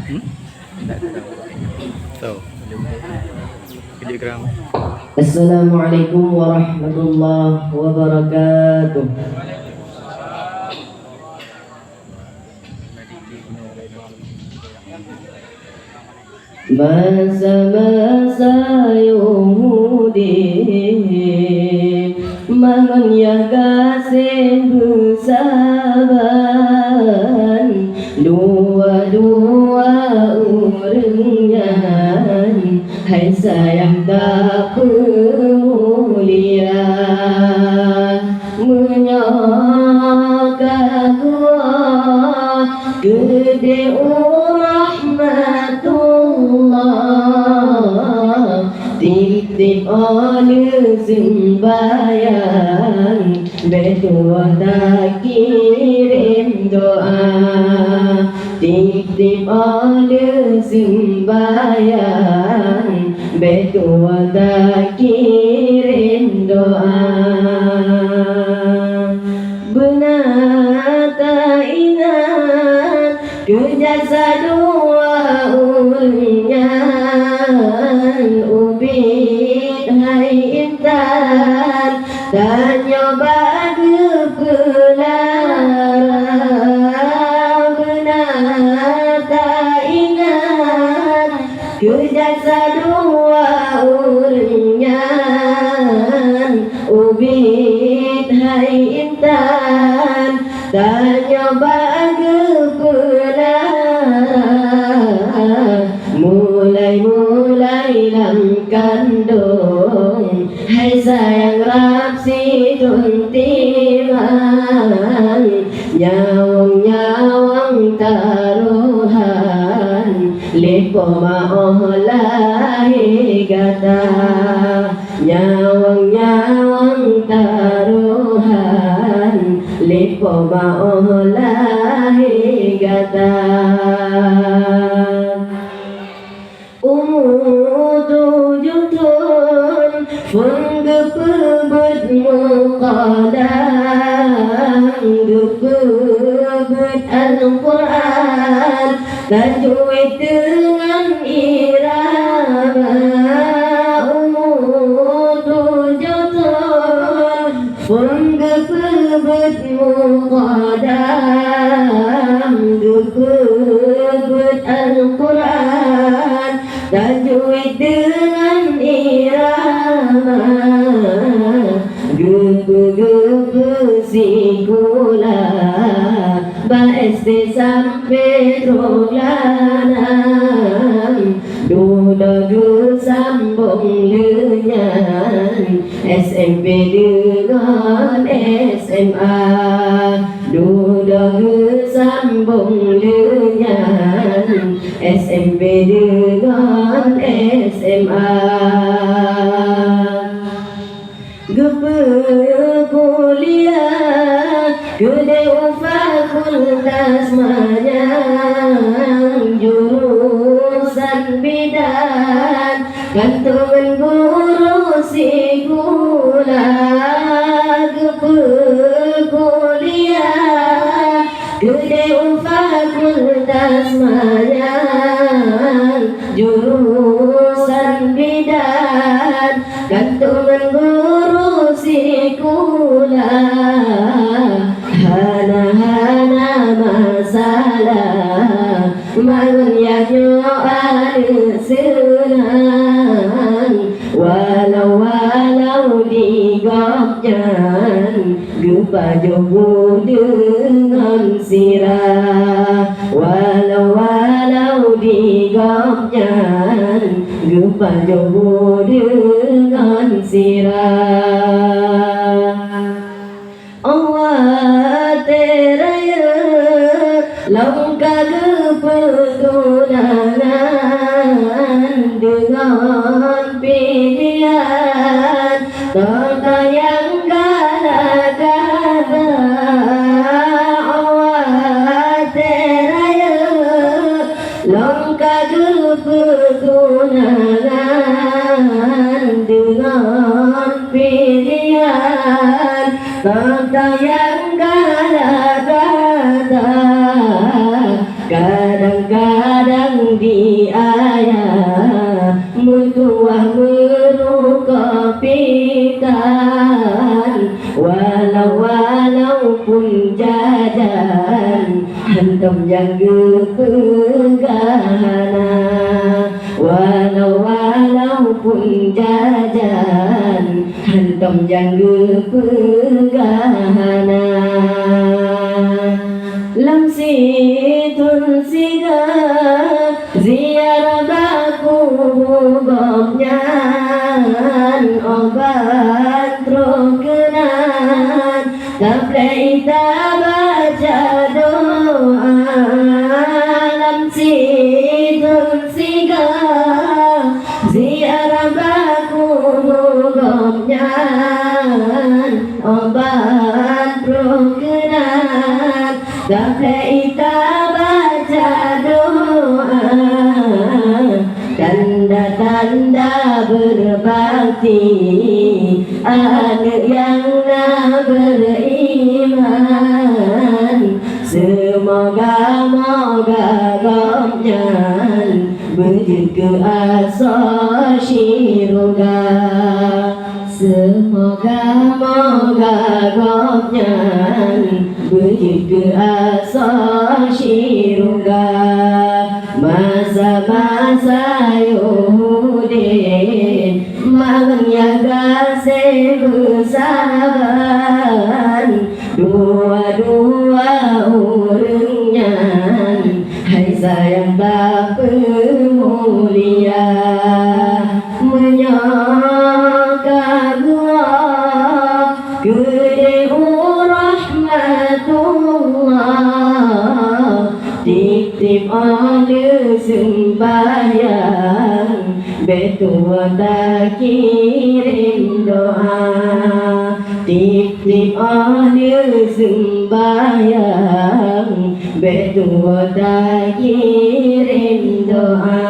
Hmm? So, Telegram. Assalamualaikum warahmatullahi wabarakatuh. Masa-masa Yahudi menyaga bersaban dua-dua urangnya hai sayang tak mulia menyaka gua gede rahmatullah titip oleh sembahyang betua tak kirim doa titip oleh sembahyang betua tak kirim doa benar tak ingat kejasa dua unyan ubit hai intan dan nyoba kepelara benar tak ingat kejasa dua unyan ubit hai intan dan nyoba mulai kandung hai sayang rapsi tuntiman nyawang taruhan lipo maolahi gata nyawang taruhan lipo maolahi gata tujuh tahun pengebet muqadang gebet Al-Quran tajwid dengan irama tujuh tahun pengebet muqadang gebet Al-Quran tajwid dengan irama gebu-gebu sikula baesti sampai rolanan dulu sambung lenyan SMP dengan SMA dulu sambung lenyan SMP dengan SMA kuliah gede fakultas manyang jurusan bidan kantongan guru sikula kuliah gede fakultas manyang jurusan bidan kantongan guru sikula hana masalah manyanyo ada senang walau digopjan gepa jowo dengan sirah walau digopjan gepa jowo dengan sirah Allah teraya langkah kepetunangan dengan pilihan tak yang gara-gara Allah teraya langkah kepetunangan dengan pilihan tak yang gara-gara kadang-kadang jajan Antum jaga pegana Walaupun jajan Antum jaga pegana Lam situn siga ziarah baku gomnyan obat rokenan taplei baca doa lam situn siga ziarah baku gomnyan obat rokenan taplei baca doa tanda-tanda berbakti anak yang beriman semoga-moga gomnyan berjud ke asa syurga semoga-moga gomnyan berjud ke asa syurga masa-masa Yahudi menjaga sebesaban dua-dua urangnya hai sayang tak pemulia menyokap Allah kedua rahmatullah titip ada sembahyang betua tak kirim doa titip ada sembahyang betua tak kirim doa